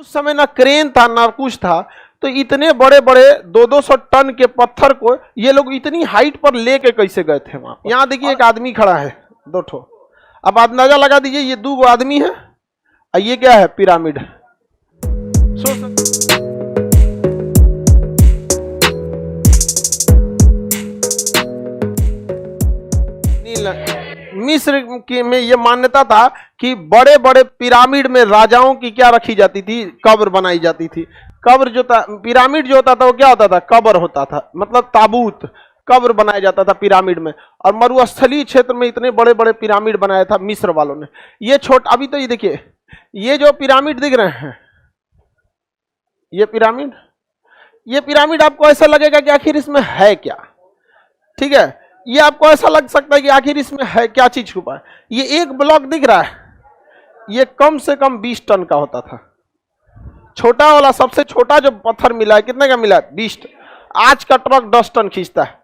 उस समय ना क्रेन था ना कुछ था, तो इतने बड़े बड़े 200-200 टन के पत्थर को ये लोग इतनी हाइट पर लेके कैसे गए थे वहां पर। यहाँ देखिए एक आदमी खड़ा है, दो ठो। अब अंदाजा लगा दीजिए ये 2 आदमी है और ये क्या है, पिरामिड। मिस्र में ये मान्यता था कि बड़े बड़े पिरामिड में राजाओं की क्या रखी जाती थी, कब्र बनाई जाती थी। कब्र जो था, पिरामिड जो होता था वो क्या होता था, कब्र होता था, मतलब ताबूत, कब्र बनाया जाता था पिरामिड में। और मरुस्थलीय क्षेत्र में इतने बड़े बड़े पिरामिड बनाया था मिस्र वालों ने। ये छोटा, अभी तो ये देखिए, ये जो पिरामिड दिख रहे हैं, ये पिरामिड आपको ऐसा लगेगा कि आखिर इसमें है क्या, ठीक है। ये आपको ऐसा लग सकता है कि आखिर इसमें है क्या चीज छुपा है। ये एक ब्लॉक दिख रहा है, ये कम से कम 20 टन का होता था। छोटा वाला, सबसे छोटा जो पत्थर मिला है, कितने का मिला है, 20 टन। आज का ट्रक 10 टन खींचता है।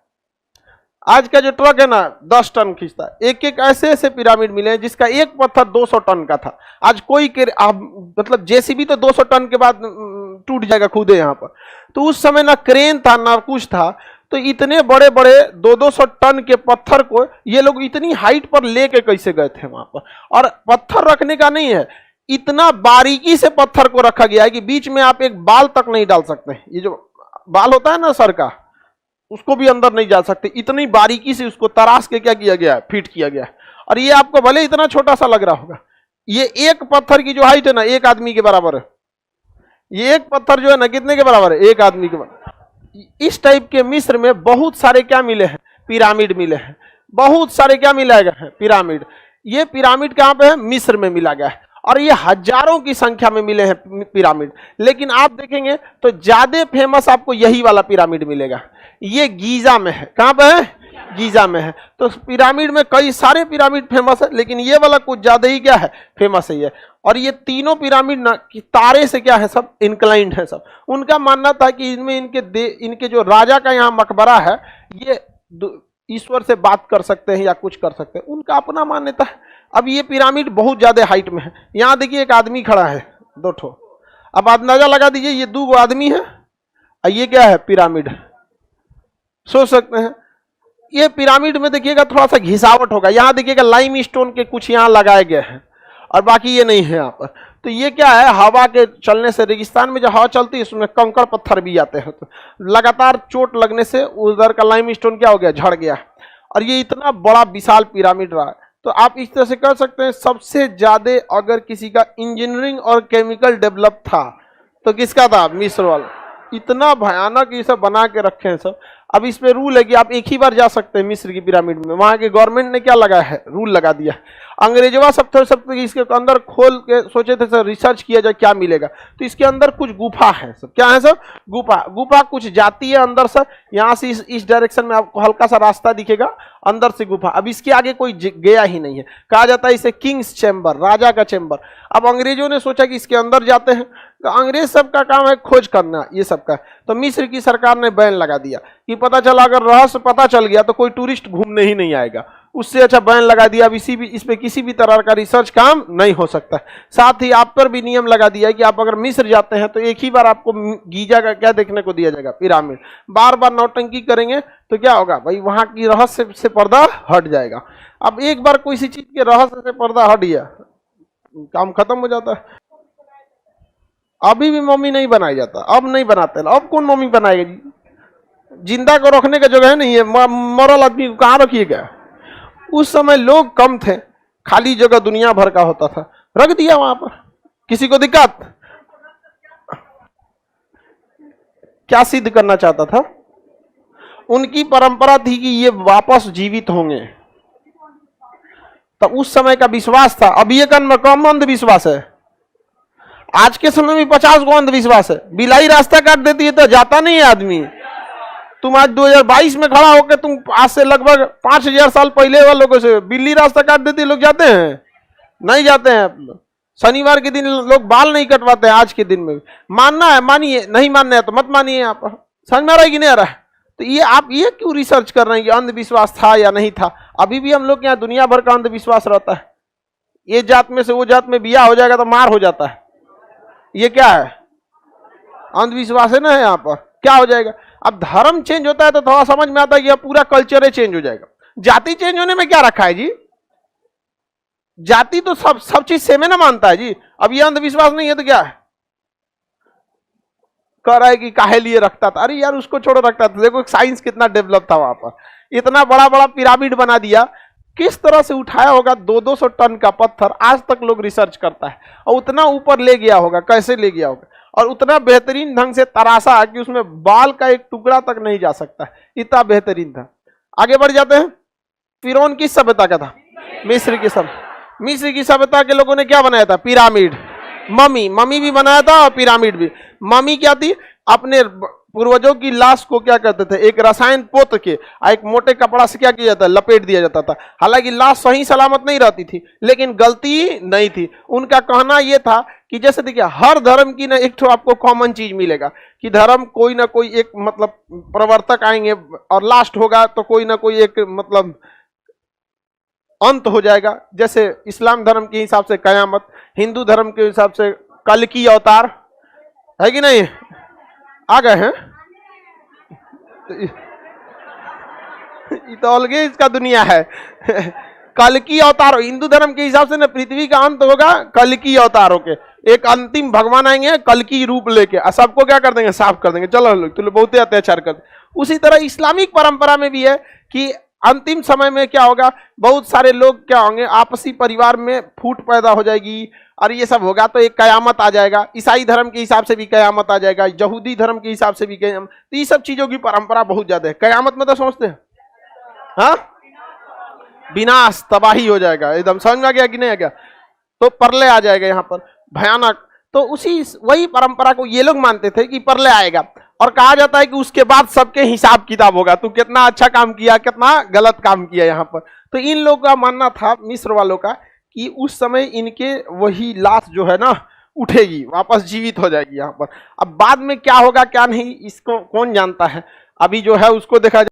आज का जो ट्रक है ना 10 टन खींचता है। एक एक ऐसे ऐसे पिरामिड मिले हैं जिसका एक पत्थर 200 टन का था। आज कोई मतलब जेसीबी तो 200 टन के बाद टूट जाएगा खुद यहाँ पर। तो उस समय ना क्रेन था ना कुछ था, तो इतने बड़े बड़े 200-200 टन के पत्थर को ये लोग इतनी हाइट पर लेके कैसे गए थे वहां पर। और पत्थर रखने का नहीं है, इतना बारीकी से पत्थर को रखा गया है कि बीच में आप एक बाल तक नहीं डाल सकते। ये जो बाल होता है ना सर का, उसको भी अंदर नहीं डाल सकते। इतनी बारीकी से उसको तराश के क्या किया गया है, फिट किया गया है। और ये आपको भले इतना छोटा सा लग रहा होगा, ये एक पत्थर की जो हाइट है ना, एक आदमी के बराबर है। ये एक पत्थर जो है ना, कितने के बराबर है, एक आदमी के बराबर। इस टाइप के मिस्र में बहुत सारे क्या मिले हैं, पिरामिड मिले हैं। बहुत सारे क्या मिला है, पिरामिड। ये पिरामिड कहां पे है, मिस्र में मिला गया है। और ये हजारों की संख्या में मिले हैं पिरामिड। लेकिन आप देखेंगे तो ज्यादा फेमस आपको यही वाला पिरामिड मिलेगा। ये गीजा में है। कहां पे है, गीजा में है। तो पिरामिड में कई सारे पिरामिड फेमस है, लेकिन ये वाला कुछ ज्यादा ही क्या है, फेमस है ये। और ये तीनों पिरामिड ना तारे से क्या है, सब इंक्लाइंड है सब। उनका मानना था कि इनमें इनके जो राजा का यहाँ मकबरा है, ये ईश्वर से बात कर सकते हैं या कुछ कर सकते हैं, उनका अपना मान्यता है। अब ये पिरामिड बहुत ज्यादा हाइट में है। यहाँ देखिए एक आदमी खड़ा है, दो ठो। अब अंदाजा लगा दीजिए ये 2 आदमी है और ये क्या है, पिरामिड। सोच सकते हैं। ये पिरामिड में देखिएगा थोड़ा सा घिसावट होगा। यहाँ देखिएगा लाइम स्टोन के कुछ यहाँ लगाए गए हैं और बाकी ये नहीं है यहाँ पर। तो ये क्या है, हवा के चलने से, रेगिस्तान में जो हवा चलती है उसमें कंकड़ पत्थर भी आते हैं, तो लगातार चोट लगने से उधर का लाइम स्टोन क्या हो गया, झड़ गया। और ये इतना बड़ा विशाल पिरामिड रहा है। तो आप इस तरह से कर सकते हैं, सबसे ज्यादा अगर किसी का इंजीनियरिंग और केमिकल डेवलप था तो किसका था, मिस्र वाला। इतना भयानक ये सब बना के रखे हैं सब। अब इस पे रूल है कि आप एक ही बार जा सकते हैं मिस्र की पिरामिड में। वहां के गवर्नमेंट ने क्या लगाया है, रूल लगा दिया। अंग्रेजवा सब इसके अंदर खोल के सोचे थे सर रिसर्च किया जाए क्या मिलेगा। तो इसके अंदर कुछ गुफा है सब। क्या है सर, गुफा कुछ जाती है अंदर सर। यहाँ से इस डायरेक्शन में आपको हल्का सा रास्ता दिखेगा, अंदर से गुफा। अब इसके आगे कोई गया ही नहीं है। कहा जाता है इसे किंग्स चैम्बर, राजा का चैम्बर। अब अंग्रेजों ने सोचा कि इसके अंदर जाते हैं, तो अंग्रेज सबका काम है खोज करना ये सबका। तो मिस्र की सरकार ने बैन लगा दिया कि पता चला अगर रहस्य पता चल गया तो कोई टूरिस्ट घूमने ही नहीं आएगा। उससे अच्छा बैन लगा दिया। अब इस पे किसी भी तरह का रिसर्च काम नहीं हो सकता। साथ ही आप पर भी नियम लगा दिया है कि आप अगर मिस्र जाते हैं तो एक ही बार आपको गीजा का क्या देखने को दिया जाएगा, पिरामिड। बार बार नौटंकी करेंगे तो क्या होगा भाई, वहां की रहस्य से पर्दा हट जाएगा। अब एक बार कोई सी चीज के रहस्य से पर्दा हट गया, काम खत्म हो जाता है। अभी भी मम्मी नहीं बनाया जाता, अब नहीं बनाते। अब कौन मम्मी बनाएगा जी, जिंदा को रखने का जगह नहीं है, मरल आदमी को कहाँ रखिएगा। उस समय लोग कम थे, खाली जगह दुनिया भर का होता था, रख दिया वहां पर। किसी को दिक्कत, क्या सिद्ध करना चाहता था, उनकी परंपरा थी कि ये वापस जीवित होंगे। तो उस समय का विश्वास था। अब ये कम अंधविश्वास है। आज के समय में 50 गो अंधविश्वास है। बिलाई रास्ता काट देती है तो जाता नहीं है आदमी। तुम आज 2022 में खड़ा होकर तुम आज से लगभग 5000 साल पहले वालों से बिल्ली रास्ता काट देती है, लोग जाते हैं, नहीं जाते हैं। शनिवार के दिन लोग बाल नहीं कटवाते हैं, आज के दिन में। मानना है मानिए, नहीं मानना है तो मत मानिए। आप समझ में आ रहा है कि नहीं आ रहा है। तो ये आप ये क्यों रिसर्च कर रहे हैं कि अंधविश्वास था या नहीं था। अभी भी हम लोग के यहाँ दुनिया भर का अंधविश्वास रहता है। ये जात में से वो जात में बिया हो जाएगा तो मार हो जाता है। ये क्या है? अंधविश्वास है ना यहाँ पर। क्या हो जाएगा? अब धर्म चेंज होता है तो थोड़ा समझ में आता है कि अब पूरा कल्चर ही चेंज हो जाएगा। जाति चेंज होने में क्या रखा है जी? जाति तो सब चीज सेम है ना मानता है जी। अब ये अंधविश्वास नहीं है तो क्या है? कह रहा है कि काहे लिए रखता था। अरे यार उसको छोड़ो, रखता था। देखो साइंस कितना डेवलप था वहां पर, इतना बड़ा बड़ा पिरामिड बना दिया। किस तरह से उठाया होगा 200-200 टन का पत्थर, आज तक लोग रिसर्च करता है। और उतना ऊपर ले गया होगा, कैसे ले गया होगा, और उतना बेहतरीन ढंग से तराशा कि उसमें बाल का एक टुकड़ा तक नहीं जा सकता, इतना बेहतरीन था। आगे बढ़ जाते हैं। फिरौन किस सभ्यता का था? मिस्र की सभ्यता। मिस्र की सभ्यता के लोगों ने क्या बनाया था? पिरामिड। मम्मी भी बनाया था और पिरामिड भी। मम्मी क्या थी? अपने पूर्वजों की लाश को क्या करते थे? एक रसायन पोत के एक मोटे कपड़ा से क्या किया जाता है? लपेट दिया जाता था। हालांकि लाश सही सलामत नहीं रहती थी, लेकिन गलती नहीं थी। उनका कहना यह था कि जैसे देखिए हर धर्म की ना एक तो आपको कॉमन चीज मिलेगा कि धर्म कोई ना कोई एक मतलब प्रवर्तक आएंगे और लास्ट होगा तो कोई ना कोई एक मतलब अंत हो जाएगा। जैसे इस्लाम धर्म के हिसाब से कयामत, हिंदू धर्म के हिसाब से कल की अवतार, है कि नहीं? आ गए हैं तो अलग इसका दुनिया है। कल की अवतार हिंदू धर्म के हिसाब से ना पृथ्वी का अंत होगा कल की अवतारों के। एक अंतिम भगवान आएंगे कल की रूप लेके, सबको क्या कर देंगे? साफ कर देंगे। चलो लोग तो बहुत अत्याचार कर। उसी तरह इस्लामिक परंपरा में भी है कि अंतिम समय में क्या होगा? बहुत सारे लोग क्या होंगे? आपसी परिवार में फूट पैदा हो जाएगी और ये सब होगा तो एक कयामत आ जाएगा। ईसाई धर्म के हिसाब से भी कयामत आ जाएगा, यहूदी धर्म के हिसाब से भी कयामत। तो ये सब चीजों की परंपरा बहुत ज्यादा है। कयामत में तो समझते हैं हाँ, विनाश, तबाही हो जाएगा एकदम। समझ में आ गया कि नहीं आ गया? तो प्रलय आ जाएगा यहाँ पर, भयानक। तो उसी वही परंपरा को ये लोग मानते थे कि प्रलय आएगा और कहा जाता है कि उसके बाद सबके हिसाब किताब होगा, तू कितना अच्छा काम किया, कितना गलत काम किया यहाँ पर। तो इन लोगों का मानना था, मिस्र वालों का, कि उस समय इनके वही लाश जो है ना उठेगी, वापस जीवित हो जाएगी यहाँ पर। अब बाद में क्या होगा क्या नहीं इसको कौन जानता है, अभी जो है उसको देखा